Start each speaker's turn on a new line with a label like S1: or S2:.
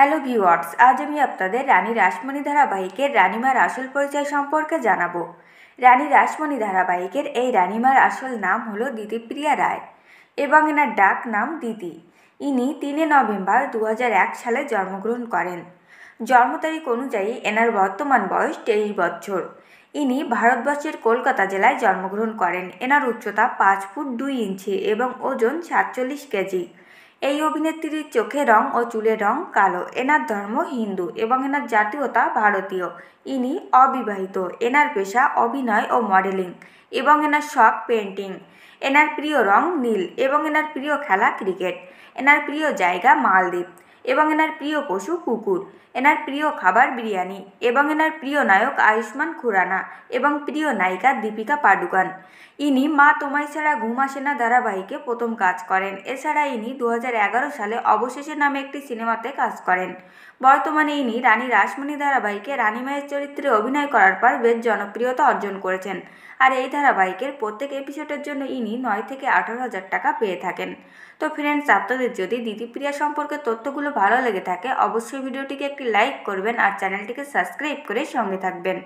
S1: Hello viewers, আজ আমি আপনাদের রানী রাসমণি ধারাবাহিকের রানীমার আসল পরিচয় সম্পর্কে জানাবো। রানী রাসমণি ধারাবাহিকের এই রানীমার আসল নাম হলো দিতিপ্রিয়া রায় এবং এনার ডাক নাম দিতি। ইনি 3 নভেম্বর 2001 সালে জন্মগ্রহণ করেন। জন্ম তারিখ অনুযায়ী এনার বর্তমান বয়স 23 বছর। ইনি ভারতবর্ষের কলকাতা জেলায় জন্মগ্রহণ করেন। এনার উচ্চতা 5 ফুট 2 ইঞ্চি এবং ওজন 47 কেজি। এই অভিনেত্রীর চোখের রং ও চুলের রং কালো। এনার ধর্ম হিন্দু এবং এনার জাতীয়তা ভারতীয়। ইনি অবিবাহিত। এনার পেশা অভিনয় ও মডেলিং এবং এনার শখ পেন্টিং। এনার প্রিয় রং নীল এবং এনার প্রিয় খেলা ক্রিকেট। এনার প্রিয় জায়গা মালদ্বীপ এবং এনার প্রিয় পশু কুকুর। এনার প্রিয় খাবার বিরিয়ানি এবং এনার প্রিয় নায়ক আয়ুষ্মান খুরানা এবং প্রিয় নায়িকা দীপিকা পাডুকোন। ইনি মা তোমায় ছাড়া ঘুম আসে না ধারাবাহিকে প্রথম কাজ করেন। এছাড়া ইনি 2011 সালে অবশেষে নামে একটি সিনেমাতে কাজ করেন। বর্তমানে ইনি রানী রাসমণি ধারাবাহিকে রানীমায়ের চরিত্রে অভিনয় করার পর বেশ জনপ্রিয়তা অর্জন করেছেন। আর এই ধারাবাহিকের প্রত্যেক এপিসোডের জন্য ইনি 9 থেকে 18,000 টাকা পেয়ে থাকেন। তো ফ্রেন্ডস, আপনাদের যদি দিতিপ্রিয়া সম্পর্কে তথ্যগুলো ভালো লেগে থাকে অবশ্যই ভিডিওটিকে একটি লাইক করবেন আর চ্যানেলটিকে সাবস্ক্রাইব করে সঙ্গে থাকবেন।